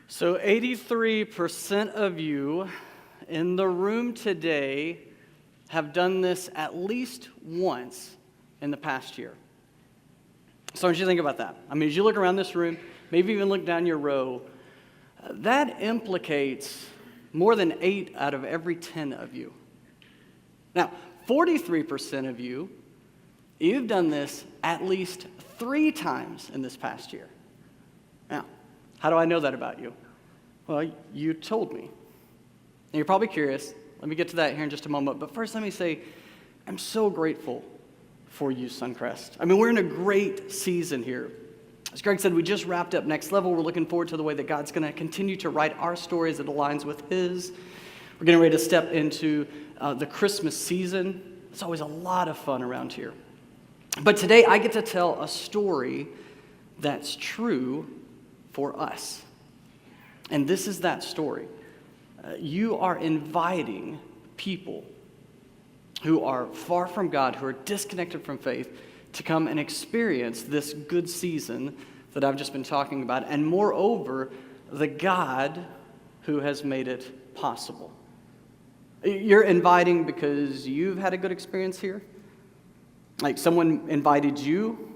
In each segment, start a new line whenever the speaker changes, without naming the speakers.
So 83% of you in the room today have done this at least once in the past year. So I want you to think about that. I mean, as you look around this room, maybe even look down your row, that implicates more than 8 out of every 10 of you. Now, 43% of you, you've done this at least 3 times in this past year. Now, how do I know that about you? Well, you told me. And you're probably curious. Let me get to that here in just a moment. But first, let me say, I'm so grateful for you, Suncrest. I mean, we're in a great season here. As Greg said, we just wrapped up Next Level. We're looking forward to the way that God's going to continue to write our stories that aligns with His. We're getting ready to step into the Christmas season. It's always a lot of fun around here. But today, I get to tell a story that's true for us. And this is that story. You are inviting people who are far from God, who are disconnected from faith, to come and experience this good season that I've just been talking about, and moreover, the God who has made it possible. You're inviting because you've had a good experience here. Like someone invited you.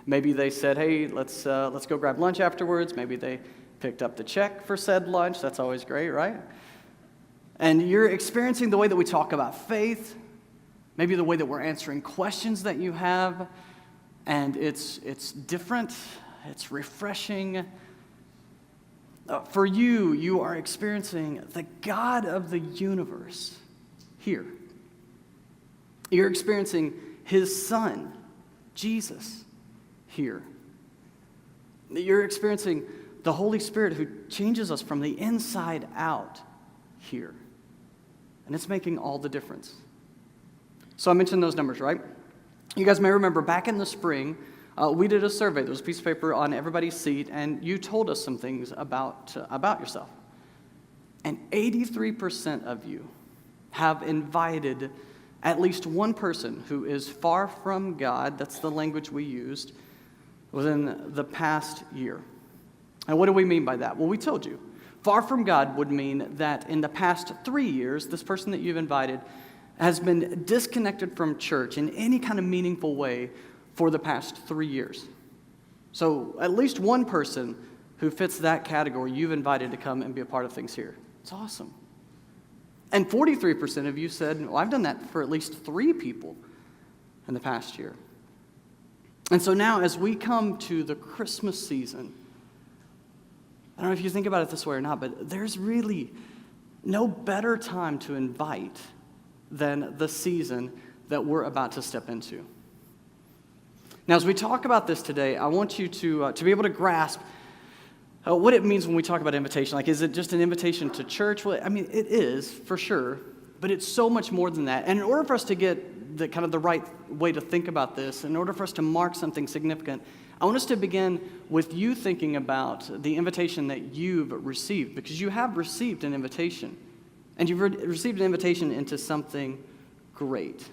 Maybe they said, hey, let's go grab lunch afterwards. Maybe they picked up the check for said lunch. That's always great, right? And you're experiencing the way that we talk about faith, maybe the way that we're answering questions that you have, and it's different, it's refreshing. For you, you are experiencing the God of the universe here. You're experiencing His Son, Jesus, here. You're experiencing the Holy Spirit who changes us from the inside out here. And it's making all the difference. So I mentioned those numbers, right? You guys may remember back in the spring, we did a survey. There was a piece of paper on everybody's seat, and you told us some things about yourself. And 83% of you have invited at least one person who is far from God, that's the language we used, within the past year. And what do we mean by that? Well, we told you. Far from God would mean that in the past 3 years, this person that you've invited has been disconnected from church in any kind of meaningful way for the past 3 years. So at least one person who fits that category you've invited to come and be a part of things here. It's awesome. And 43% of you said, well, I've done that for at least 3 people in the past year. And so now as we come to the Christmas season, I don't know if you think about it this way or not, but there's really no better time to invite than the season that we're about to step into. Now, as we talk about this today, I want you to be able to grasp what it means when we talk about invitation. Like, is it just an invitation to church? Well, I mean, it is, for sure, but it's so much more than that. And in order for us to get the right way to think about this, in order for us to mark something significant, I want us to begin with you thinking about the invitation that you've received, because you have received an invitation, and you've received an invitation into something great.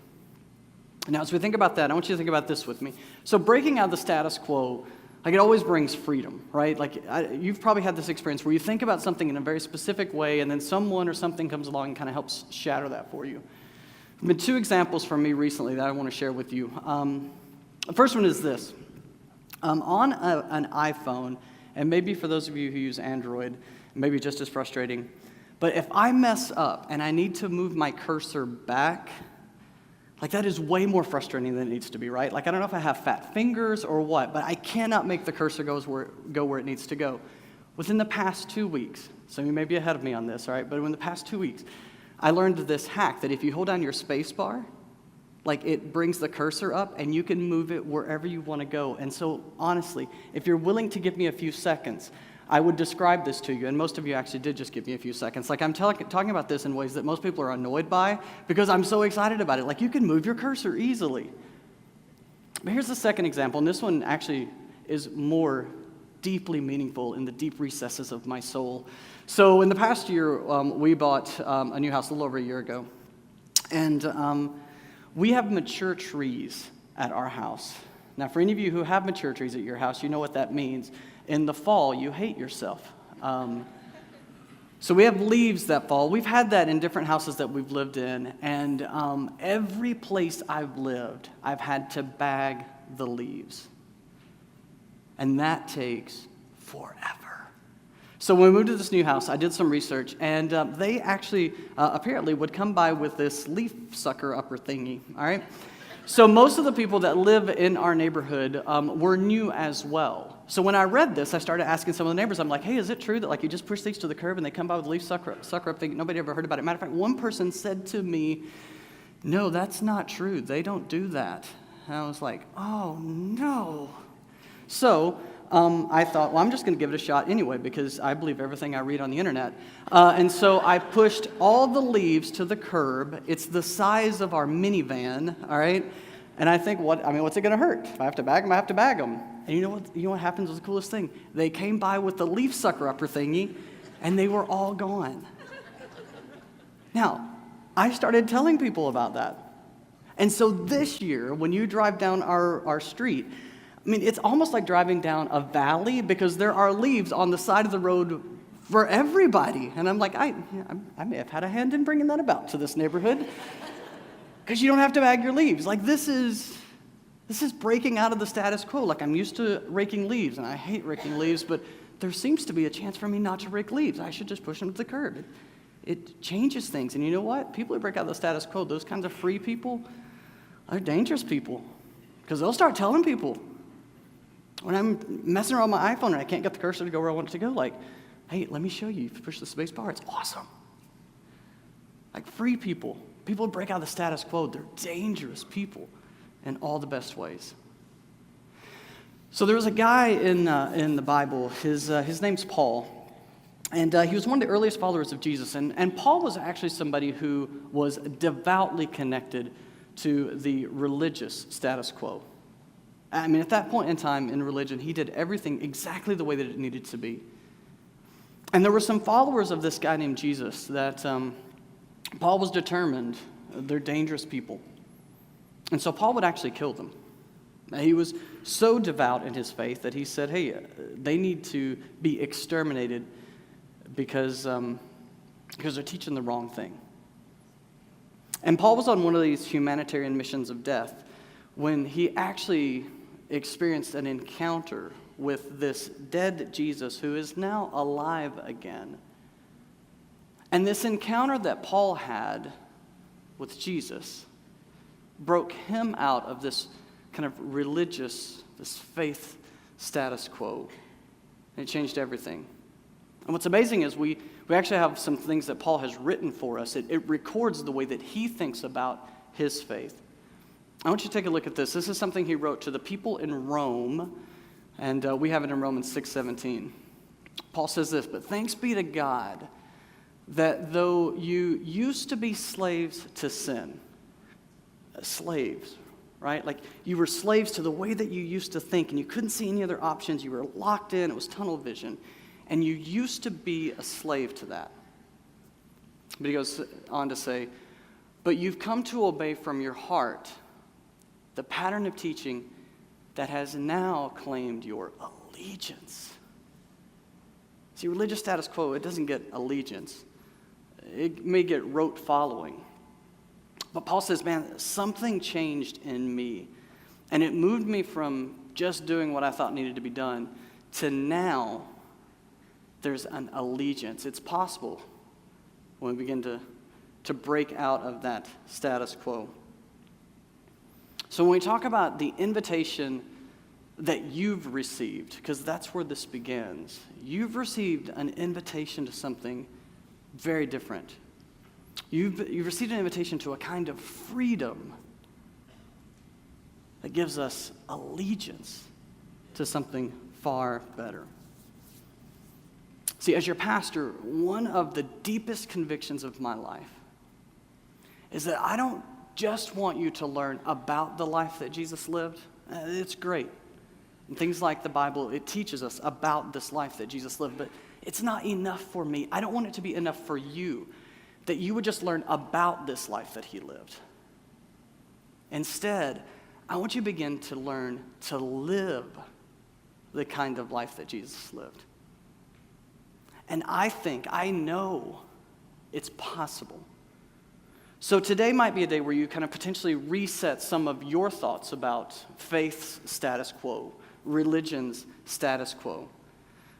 Now, as we think about that, I want you to think about this with me. So breaking out the status quo, like, it always brings freedom, right? Like, you've probably had this experience where you think about something in a very specific way, and then someone or something comes along and kind of helps shatter that for you. There have been 2 examples from me recently that I want to share with you. The first one is this. On an iPhone, and maybe for those of you who use Android, maybe just as frustrating, but if I mess up and I need to move my cursor back, like, that is way more frustrating than it needs to be, right? Like, I don't know if I have fat fingers or what, but I cannot make the cursor go where it needs to go. Within the past 2 weeks, so you may be ahead of me on this, all right, but in the past 2 weeks, I learned this hack that if you hold down your space bar, like, it brings the cursor up and you can move it wherever you want to go. And so, honestly, if you're willing to give me a few seconds, I would describe this to you, and most of you actually did just give me a few seconds. Like, I'm talking about this in ways that most people are annoyed by because I'm so excited about it. Like, you can move your cursor easily. But here's the second example, and this one actually is more deeply meaningful in the deep recesses of my soul. So in the past year, we bought a new house a little over a year ago, and we have mature trees at our house. Now, for any of you who have mature trees at your house, you know what that means. In the fall, you hate yourself So we have leaves that fall. We've had that in different houses that we've lived in, and every place I've lived, I've had to bag the leaves. And that takes forever. So when we moved to this new house, I did some research, and they actually apparently would come by with this leaf sucker upper thingy, all right? So most of the people that live in our neighborhood were new as well. So when I read this, I started asking some of the neighbors, I'm like, hey, is it true that like you just push these to the curb and they come by with a leaf sucker up thing? Nobody ever heard about it. Matter of fact, one person said to me, no, that's not true. They don't do that. And I was like, oh, no. So I thought, well, I'm just going to give it a shot anyway because I believe everything I read on the internet. And so I pushed all the leaves to the curb. It's the size of our minivan, all right? And I think, what's it going to hurt? If I have to bag them, I have to bag them. And you know what happens was the coolest thing? They came by with the leaf sucker upper thingy, and they were all gone. Now, I started telling people about that. And so this year, when you drive down our street, it's almost like driving down a valley because there are leaves on the side of the road for everybody. And I'm like, I may have had a hand in bringing that about to this neighborhood because you don't have to bag your leaves. Like this is breaking out of the status quo. Like I'm used to raking leaves, and I hate raking leaves, but there seems to be a chance for me not to rake leaves. I should just push them to the curb. It changes things. And you know what? People who break out of the status quo, those kinds of free people, are dangerous people because they'll start telling people. When I'm messing around with my iPhone and I can't get the cursor to go where I want it to go, like, hey, let me show you. If you push the space bar, it's awesome. Like free people who break out of the status quo, they're dangerous people in all the best ways. So there was a guy in the Bible, his name's Paul, and he was one of the earliest followers of Jesus. And Paul was actually somebody who was devoutly connected to the religious status quo. At that point in time in religion, he did everything exactly the way that it needed to be. And there were some followers of this guy named Jesus that Paul was determined they're dangerous people. And so Paul would actually kill them. He was so devout in his faith that he said, hey, they need to be exterminated because they're teaching the wrong thing. And Paul was on one of these humanitarian missions of death when he actually experienced an encounter with this dead Jesus who is now alive again. And this encounter that Paul had with Jesus broke him out of this kind of religious, this faith status quo. And it changed everything. And what's amazing is we actually have some things that Paul has written for us. It records the way that he thinks about his faith. I want you to take a look at this. This is something he wrote to the people in Rome, and we have it in Romans 6:17. Paul says this, but thanks be to God that though you used to be slaves to sin, slaves, right? Like you were slaves to the way that you used to think, and you couldn't see any other options. You were locked in. It was tunnel vision, and you used to be a slave to that. But he goes on to say, but you've come to obey from your heart the pattern of teaching that has now claimed your allegiance. See, religious status quo, it doesn't get allegiance. It may get rote following. But Paul says, man, something changed in me. And it moved me from just doing what I thought needed to be done to now there's an allegiance. It's possible when we begin to break out of that status quo. So when we talk about the invitation that you've received, because that's where this begins, you've received an invitation to something very different. You've received an invitation to a kind of freedom that gives us allegiance to something far better. See, as your pastor, one of the deepest convictions of my life is that I don't just want you to learn about the life that Jesus lived. It's great. And things like the Bible, it teaches us about this life that Jesus lived, but it's not enough for me. I don't want it to be enough for you, that you would just learn about this life that he lived. Instead, I want you to begin to learn to live the kind of life that Jesus lived. And I know it's possible. So today might be a day where you kind of potentially reset some of your thoughts about faith's status quo, religion's status quo.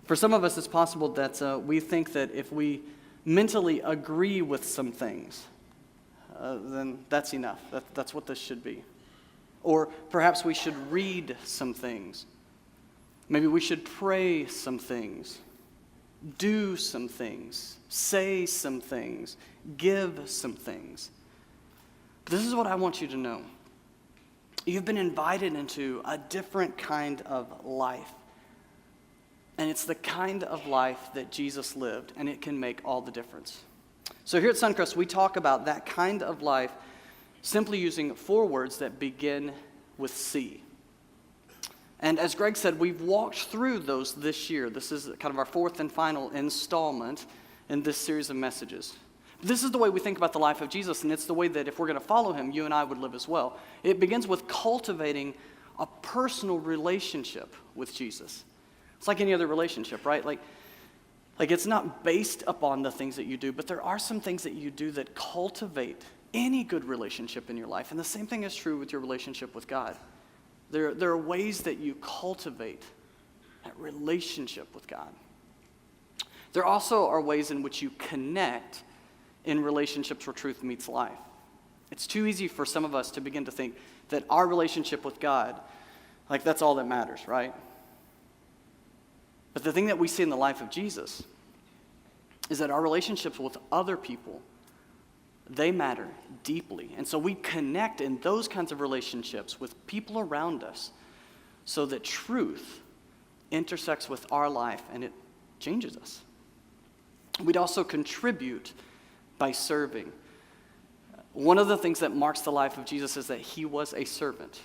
For some of us, it's possible that we think that if we mentally agree with some things, then that's enough. That's what this should be. Or perhaps we should read some things. Maybe we should pray some things, do some things, say some things, give some things. But this is what I want you to know. You've been invited into a different kind of life. And it's the kind of life that Jesus lived, and it can make all the difference. So here at Suncrest, we talk about that kind of life simply using 4 words that begin with C. And as Greg said, we've walked through those this year. This is kind of our 4th and final installment in this series of messages. This is the way we think about the life of Jesus, and it's the way that if we're going to follow him, you and I would live as well. It begins with cultivating a personal relationship with Jesus. It's like any other relationship, right? Like it's not based upon the things that you do, but there are some things that you do that cultivate any good relationship in your life. And the same thing is true with your relationship with God. There are ways that you cultivate that relationship with God. There also are ways in which you connect in relationships where truth meets life. It's too easy for some of us to begin to think that our relationship with God, like that's all that matters, right? But the thing that we see in the life of Jesus is that our relationships with other people, they matter deeply. And so we connect in those kinds of relationships with people around us so that truth intersects with our life and it changes us. We'd also contribute by serving. One of the things that marks the life of Jesus is that he was a servant.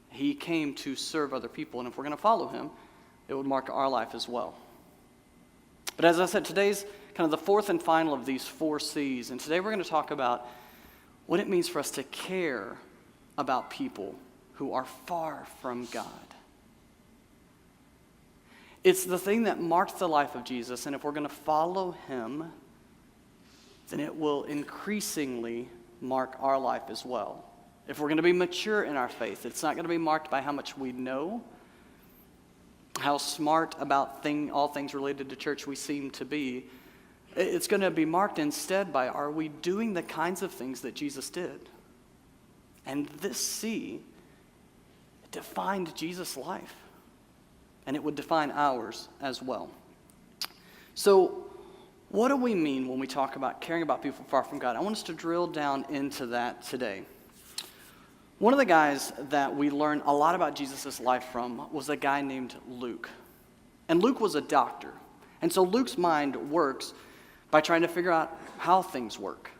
He came to serve other people, and if we're going to follow him, it would mark our life as well. But as I said, today's kind of the 4th and final of these 4 C's, and today we're going to talk about what it means for us to care about people who are far from God. It's the thing that marked the life of Jesus, and if we're going to follow him, then it will increasingly mark our life as well. If we're going to be mature in our faith, it's not going to be marked by how much we know, how smart about all things related to church we seem to be. It's going to be marked instead by, are we doing the kinds of things that Jesus did? And this C defined Jesus' life, and it would define ours as well. So what do we mean when we talk about caring about people far from God? I want us to drill down into that today. One of the guys that we learn a lot about Jesus' life from was a guy named Luke. And Luke was a doctor. And so Luke's mind works by trying to figure out how things work.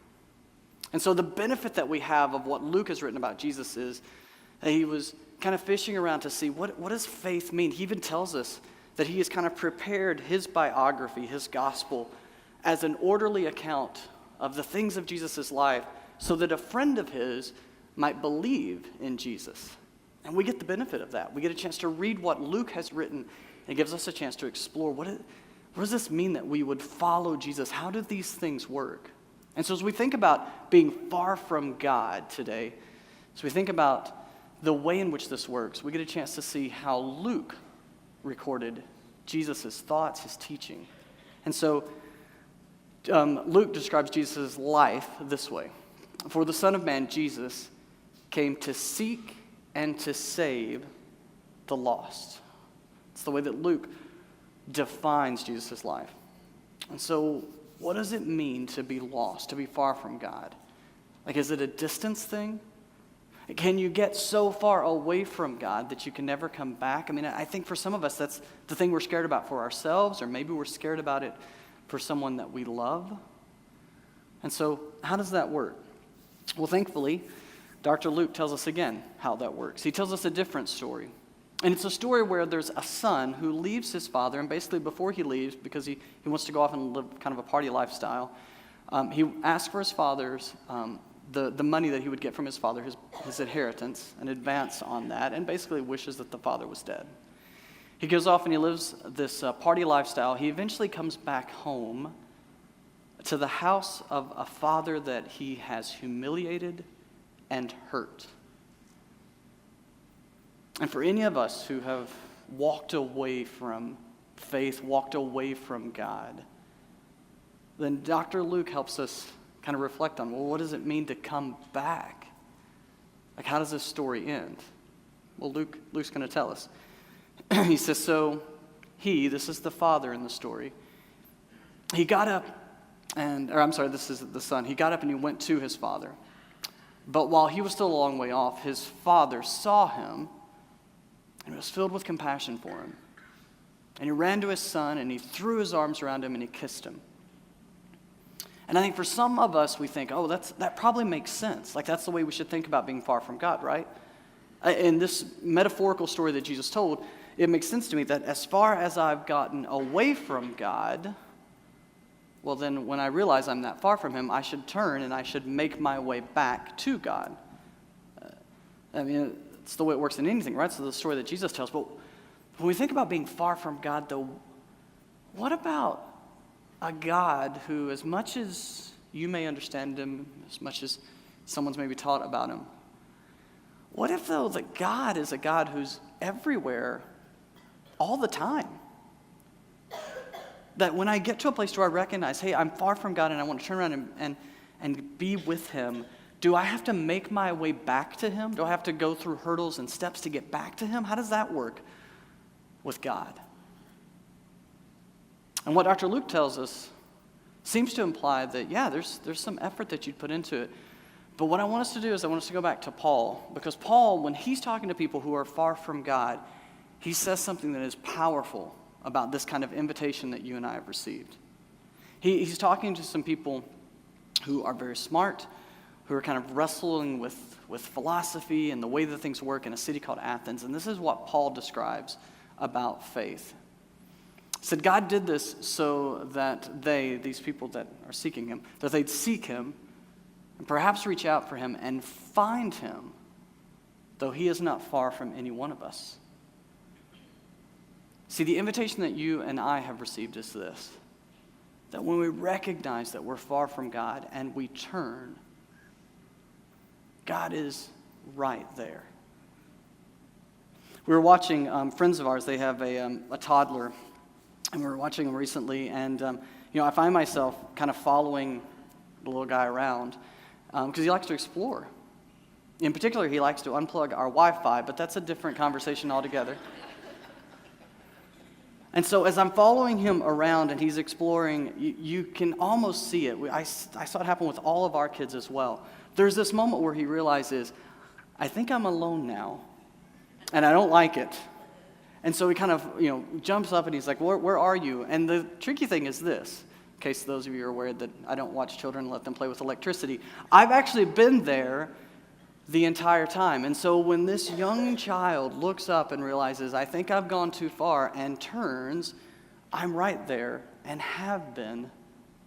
And so the benefit that we have of what Luke has written about Jesus is that he was kind of fishing around to see what does faith mean. He even tells us that he has kind of prepared his biography, his gospel, as an orderly account of the things of Jesus' life so that a friend of his might believe in Jesus. And we get the benefit of that. We get a chance to read what Luke has written, and it gives us a chance to explore what does this mean that we would follow Jesus? How do these things work? And so as we think about being far from God today, as we think about the way in which this works, we get a chance to see how Luke recorded Jesus' thoughts, his teaching. And so Luke describes Jesus' life this way. For the Son of Man, Jesus, came to seek and to save the lost. It's the way that Luke defines Jesus' life. And so what does it mean to be lost, to be far from God? Like, is it a distance thing? Can you get so far away from God that you can never come back? I mean, I think for some of us, that's the thing we're scared about for ourselves, or maybe we're scared about it for someone that we love. And so how does that work? Well, thankfully, Dr. Luke tells us again how that works. He tells us a different story. And it's a story where there's a son who leaves his father, and basically before he leaves, because he wants to go off and live kind of a party lifestyle, he asks for his father's, the money that he would get from his father, his inheritance, an advance on that, and basically wishes that the father was dead. He goes off and he lives this party lifestyle. He eventually comes back home to the house of a father that he has humiliated and hurt. And for any of us who have walked away from faith, walked away from God, then Dr. Luke helps us kind of reflect on, well, what does it mean to come back? Like, how does this story end? Well, Luke's going to tell us. He says, so this is the father in the story, he got up this is the son. He got up and he went to his father. But while he was still a long way off, his father saw him and was filled with compassion for him. And he ran to his son and he threw his arms around him and he kissed him. And I think for some of us, we think, oh, that probably makes sense. Like, that's the way we should think about being far from God, right? In this metaphorical story that Jesus told, it makes sense to me that as far as I've gotten away from God, well, then when I realize I'm that far from him, I should turn and I should make my way back to God. It's the way it works in anything, right? So the story that Jesus tells. But when we think about being far from God, though, what about a God who, as much as you may understand him, as much as someone's maybe taught about him, what if, though, that God is a God who's everywhere all the time? That when I get to a place where I recognize, hey, I'm far from God and I want to turn around and be with him, do I have to make my way back to him? Do I have to go through hurdles and steps to get back to him? How does that work with God? And what Dr. Luke tells us seems to imply that, yeah, there's some effort that you'd put into it. But what I want us to do is I want us to go back to Paul, because Paul, when he's talking to people who are far from God, he says something that is powerful about this kind of invitation that you and I have received. He's talking to some people who are very smart, who are kind of wrestling with philosophy and the way that things work in a city called Athens. And this is what Paul describes about faith. He said God did this so that these people that are seeking him, that they'd seek him and perhaps reach out for him and find him, though he is not far from any one of us. See, the invitation that you and I have received is this, that when we recognize that we're far from God and we turn, God is right there. We were watching friends of ours. They have a toddler, and we were watching them recently. And I find myself kind of following the little guy around because he likes to explore. In particular, he likes to unplug our Wi-Fi, but that's a different conversation altogether. And so as I'm following him around and he's exploring, you can almost see it. I saw it happen with all of our kids as well. There's this moment where he realizes, I think I'm alone now, and I don't like it. And so he kind of, jumps up and he's like, where are you? And the tricky thing is this, in case those of you are aware that I don't watch children and let them play with electricity. I've actually been there the entire time. And so when this young child looks up and realizes, I think I've gone too far, and turns, I'm right there and have been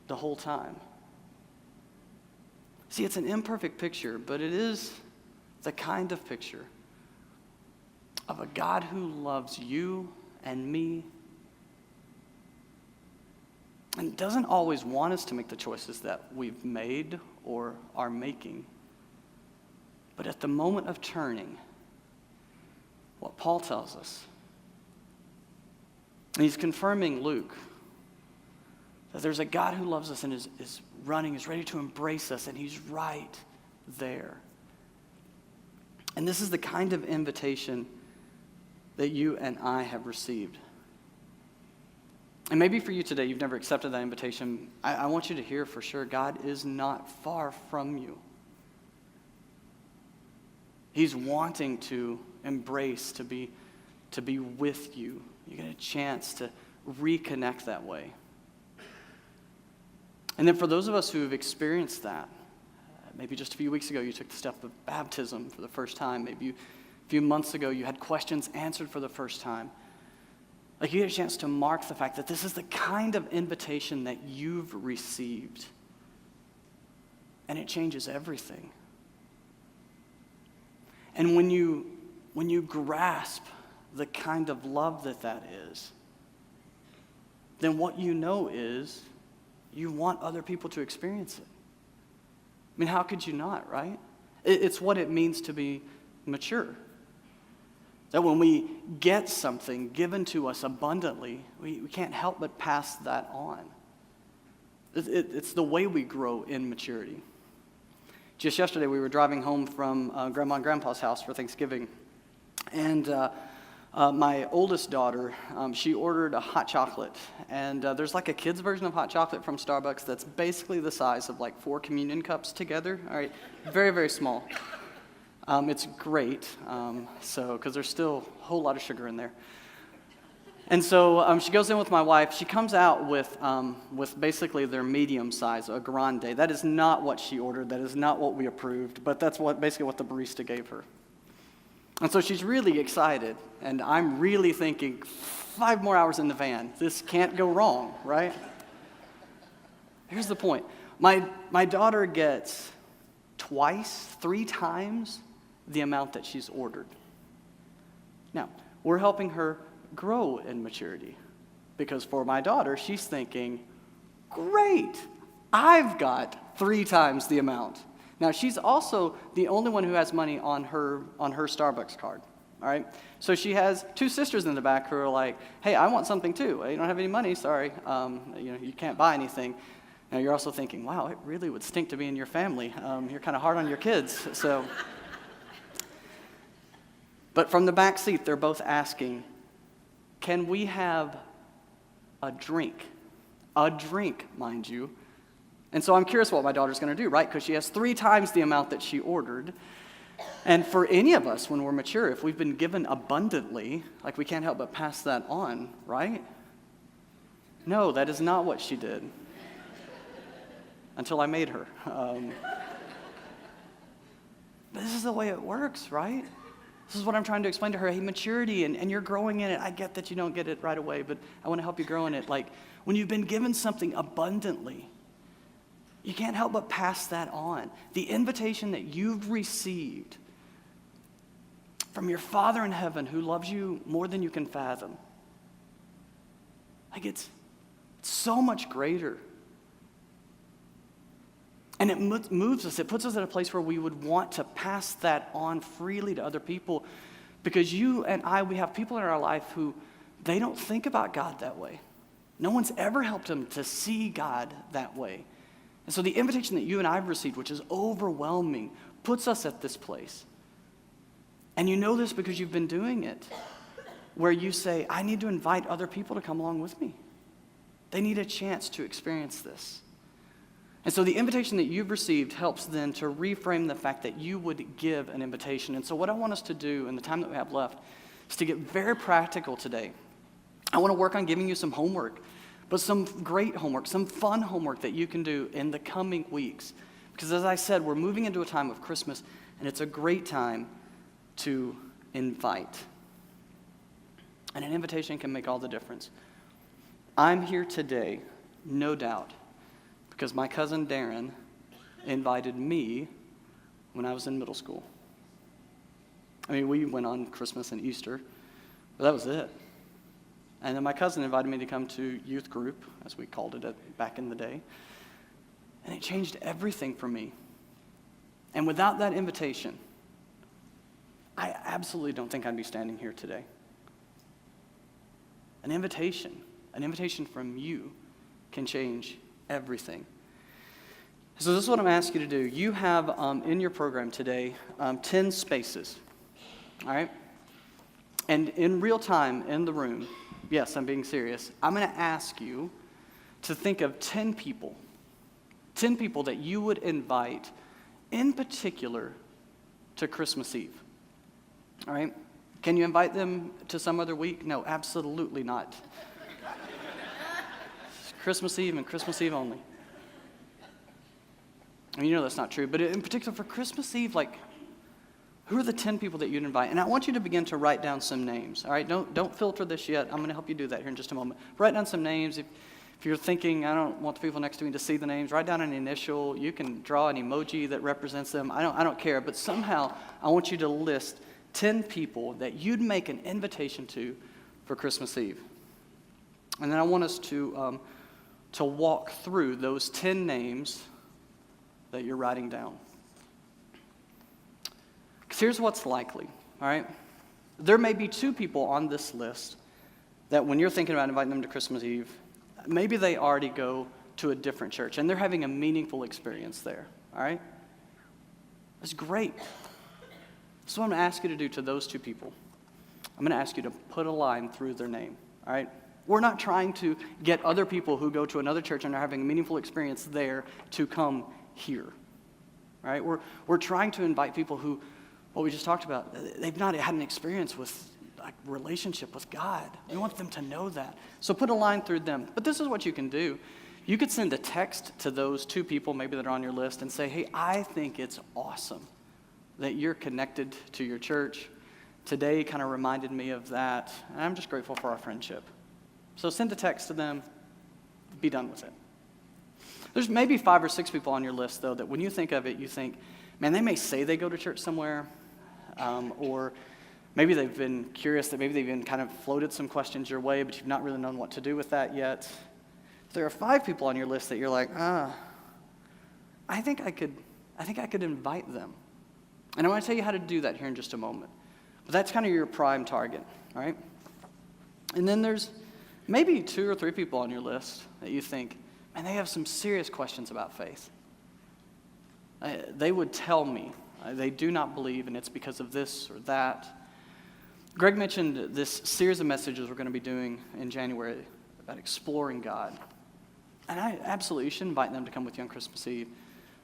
the whole time. See, it's an imperfect picture, but it is the kind of picture of a God who loves you and me and doesn't always want us to make the choices that we've made or are making. But at the moment of turning, what Paul tells us, and he's confirming Luke, that there's a God who loves us and is running, is ready to embrace us, and he's right there. And this is the kind of invitation that you and I have received. And maybe for you today, you've never accepted that invitation. I want you to hear for sure, God is not far from you. He's wanting to embrace, to be with you. You get a chance to reconnect that way. And then for those of us who have experienced that, maybe just a few weeks ago you took the step of baptism for the first time. Maybe a few months ago you had questions answered for the first time. Like, you get a chance to mark the fact that this is the kind of invitation that you've received. And it changes everything. And when you grasp the kind of love that is, then what you know is you want other people to experience it. I mean, how could you not, right? It's what it means to be mature. That when we get something given to us abundantly, we can't help but pass that on. It's the way we grow in maturity. Just yesterday, we were driving home from Grandma and Grandpa's house for Thanksgiving. And my oldest daughter, she ordered a hot chocolate. And there's like a kid's version of hot chocolate from Starbucks that's basically the size of like 4 communion cups together. All right, very, very small. It's great, because there's still a whole lot of sugar in there. And so she goes in with my wife. She comes out with basically their medium size, a grande. That is not what she ordered. That is not what we approved. But that's basically what the barista gave her. And so she's really excited. And I'm really thinking, 5 more hours in the van. This can't go wrong, right? Here's the point. My daughter gets 3 times the amount that she's ordered. Now, we're helping her grow in maturity because for my daughter, she's thinking, great, I've got 3 times the amount. Now, she's also the only one who has money on her Starbucks card, all right? So she has 2 sisters in the back who are like, hey, I want something too. You don't have any money, sorry. You can't buy anything. Now, you're also thinking, wow, it really would stink to be in your family. You're kind of hard on your kids, so. But from the back seat, they're both asking, can we have a drink? A drink, mind you. And so I'm curious what my daughter's going to do, right? Because she has 3 times the amount that she ordered. And for any of us, when we're mature, if we've been given abundantly, like we can't help but pass that on, right? No, that is not what she did. Until I made her. But this is the way it works, right? This is what I'm trying to explain to her. Hey, maturity, and you're growing in it. I get that you don't get it right away, but I want to help you grow in it. Like, when you've been given something abundantly, you can't help but pass that on. The invitation that you've received from your Father in heaven who loves you more than you can fathom. Like, it's so much greater. And it moves us. It puts us at a place where we would want to pass that on freely to other people because you and I, we have people in our life who they don't think about God that way. No one's ever helped them to see God that way. And so the invitation that you and I have received, which is overwhelming, puts us at this place. And you know this because you've been doing it, where you say, I need to invite other people to come along with me. They need a chance to experience this. And so the invitation that you've received helps then to reframe the fact that you would give an invitation. And so what I want us to do in the time that we have left is to get very practical today. I want to work on giving you some homework, but some great homework, some fun homework that you can do in the coming weeks. Because as I said, we're moving into a time of Christmas, and it's a great time to invite. And an invitation can make all the difference. I'm here today, no doubt, because my cousin Darren invited me when I was in middle school. I mean, we went on Christmas and Easter, but that was it. And then my cousin invited me to come to youth group, as we called it back in the day. And it changed everything for me. And without that invitation, I absolutely don't think I'd be standing here today. An invitation from you can change everything. So this is what I'm asking you to do. You have in your program today 10 spaces, all right? And in real time in the room, yes, I'm being serious, I'm going to ask you to think of 10 people that you would invite in particular to Christmas Eve, all right? Can you invite them to some other week? No, absolutely not. Christmas Eve and Christmas Eve only. I mean, you know that's not true, but in particular for Christmas Eve, like, who are the 10 people that you'd invite? And I want you to begin to write down some names, all right? Don't filter this yet. I'm going to help you do that here in just a moment. Write down some names. If you're thinking, I don't want the people next to me to see the names, write down an initial. You can draw an emoji that represents them. I don't care, but somehow I want you to list 10 people that you'd make an invitation to for Christmas Eve. And then I want us to walk through those 10 names that you're writing down. Because here's what's likely, all right? There may be 2 people on this list that when you're thinking about inviting them to Christmas Eve, maybe they already go to a different church and they're having a meaningful experience there, all right? That's great. This is what I'm going to ask you to do to those 2 people. I'm going to ask you to put a line through their name, all right? We're not trying to get other people who go to another church and are having a meaningful experience there to come here, all right? We're trying to invite people who, what we just talked about, they've not had an experience with like relationship with God. We want them to know that. So put a line through them. But this is what you can do. You could send a text to those 2 people maybe that are on your list and say, hey, I think it's awesome that you're connected to your church. Today kind of reminded me of that, and I'm just grateful for our friendship. So send a text to them, be done with it. There's maybe 5 or 6 people on your list, though, that when you think of it, you think, man, they may say they go to church somewhere, or maybe they've been curious, that maybe they've even kind of floated some questions your way, but you've not really known what to do with that yet. There are 5 people on your list that you're like, I think I could invite them. And I want to tell you how to do that here in just a moment. But that's kind of your prime target, all right? And then there's maybe 2 or 3 people on your list that you think, man, they have some serious questions about faith. They would tell me they do not believe, and it's because of this or that. Greg mentioned this series of messages we're going to be doing in January about exploring God. And I absolutely, you should invite them to come with you on Christmas Eve.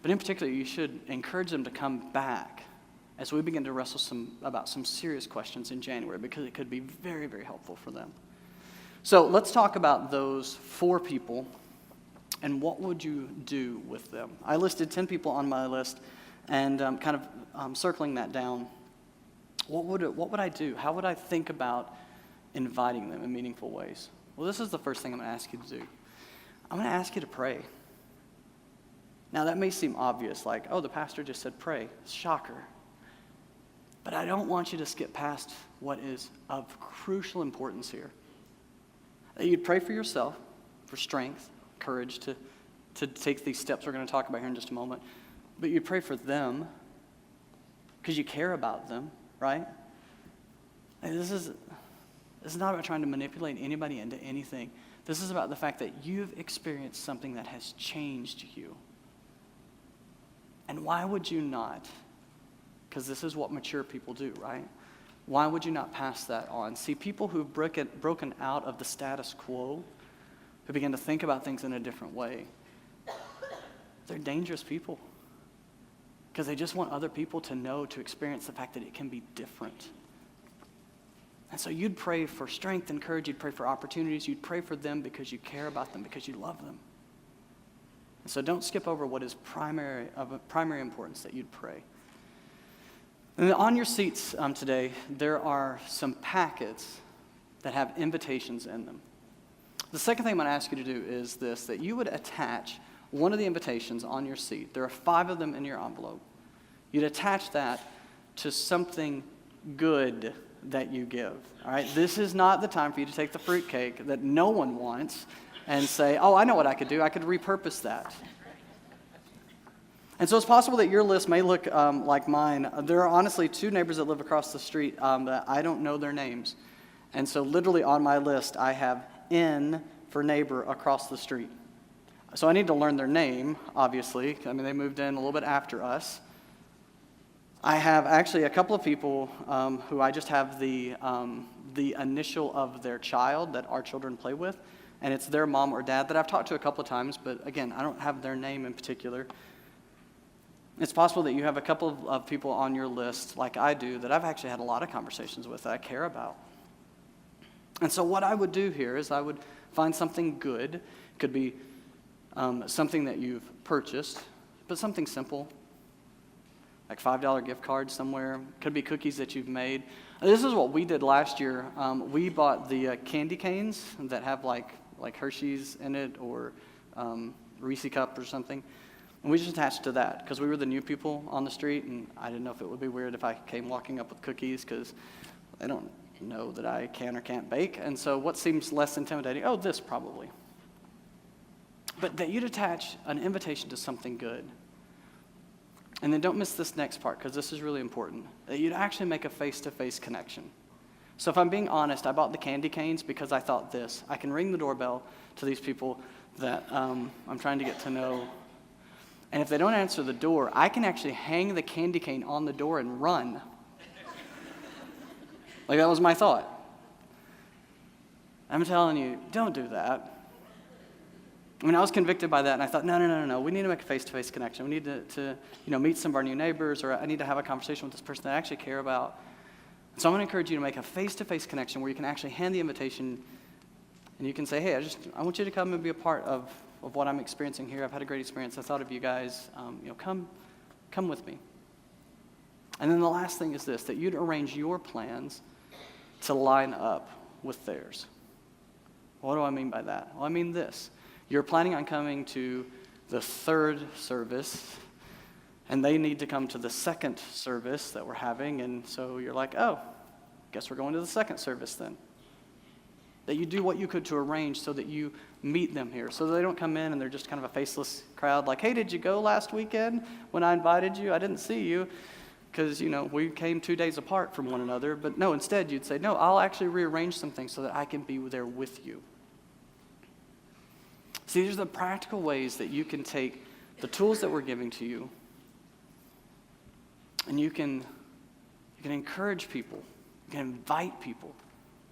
But in particular, you should encourage them to come back as we begin to wrestle about some serious questions in January, because it could be very, very helpful for them. So let's talk about those 4 people and what would you do with them. I listed 10 people on my list and circling that down. What would I do? How would I think about inviting them in meaningful ways? Well, this is the first thing I'm going to ask you to do. I'm going to ask you to pray. Now, that may seem obvious, like, oh, the pastor just said pray. Shocker. But I don't want you to skip past what is of crucial importance here. That you'd pray for yourself, for strength, courage to take these steps we're going to talk about here in just a moment. But you'd pray for them because you care about them, right? And this is not about trying to manipulate anybody into anything. This is about the fact that you've experienced something that has changed you. And why would you not? Because this is what mature people do, right? Why would you not pass that on? See, people who've broken out of the status quo, who begin to think about things in a different way, they're dangerous people. Because they just want other people to know, to experience the fact that it can be different. And so you'd pray for strength and courage, you'd pray for opportunities, you'd pray for them because you care about them, because you love them. And so don't skip over what is of primary importance, that you'd pray. And on your seats today, there are some packets that have invitations in them. The second thing I'm going to ask you to do is this, that you would attach one of the invitations on your seat. There are 5 of them in your envelope. You'd attach that to something good that you give. All right? This is not the time for you to take the fruitcake that no one wants and say, oh, I know what I could do. I could repurpose that. And so it's possible that your list may look like mine. There are honestly 2 neighbors that live across the street that I don't know their names. And so literally on my list, I have N for neighbor across the street. So I need to learn their name, obviously. I mean, they moved in a little bit after us. I have actually a couple of people who I just have the initial of their child that our children play with, and it's their mom or dad that I've talked to a couple of times, but again, I don't have their name in particular. It's possible that you have a couple of people on your list, like I do, that I've actually had a lot of conversations with that I care about. And so what I would do here is I would find something good. It could be something that you've purchased, but something simple, like $5 gift card somewhere. Could be cookies that you've made. This is what we did last year. We bought the candy canes that have like Hershey's in it or Reese cup or something. And we just attached to that because we were the new people on the street, and I didn't know if it would be weird if I came walking up with cookies because they don't know that I can or can't bake. And so what seems less intimidating? Oh, this probably. But that you'd attach an invitation to something good. And then don't miss this next part because this is really important. That you'd actually make a face-to-face connection. So if I'm being honest, I bought the candy canes because I thought this. I can ring the doorbell to these people that I'm trying to get to know. And if they don't answer the door, I can actually hang the candy cane on the door and run. Like, that was my thought. I'm telling you, don't do that. I mean, I was convicted by that, and I thought, no. We need to make a face-to-face connection. We need to meet some of our new neighbors, or I need to have a conversation with this person that I actually care about. So I'm going to encourage you to make a face-to-face connection where you can actually hand the invitation, and you can say, hey, I want you to come and be a part of what I'm experiencing here. I've had a great experience. I thought of you guys. Come with me. And then the last thing is this, that you'd arrange your plans to line up with theirs. What do I mean by that? Well, I mean this. You're planning on coming to the third service, and they need to come to the second service that we're having, and so you're like, oh, guess we're going to the second service then. That you do what you could to arrange so that you meet them here, so that they don't come in and they're just kind of a faceless crowd like, hey, did you go last weekend when I invited you? I didn't see you. Because, we came 2 days apart from one another. But no, instead you'd say, no, I'll actually rearrange some things so that I can be there with you. See, these are the practical ways that you can take the tools that we're giving to you, and you can encourage people, you can invite people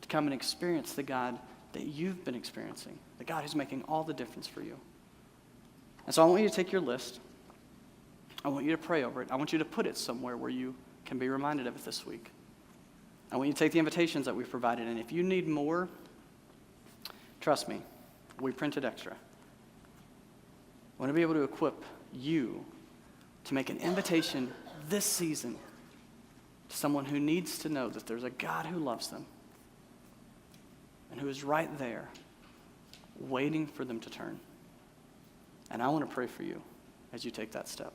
to come and experience the God that you've been experiencing, the God who's making all the difference for you. And so I want you to take your list. I want you to pray over it. I want you to put it somewhere where you can be reminded of it this week. I want you to take the invitations that we've provided, and if you need more, trust me, we printed extra. I want to be able to equip you to make an invitation this season to someone who needs to know that there's a God who loves them and who is right there waiting for them to turn. And I want to pray for you as you take that step.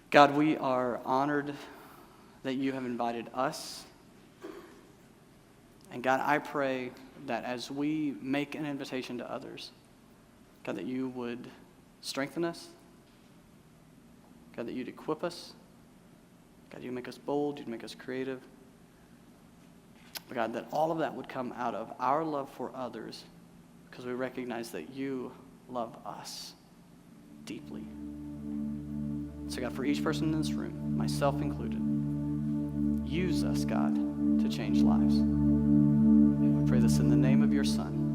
God, we are honored that you have invited us. And God, I pray that as we make an invitation to others, God, that you would strengthen us. God, that you'd equip us. God, you'd make us bold, you'd make us creative. But God, that all of that would come out of our love for others because we recognize that you love us deeply. So God, for each person in this room, myself included, use us, God, to change lives. We pray this in the name of your Son.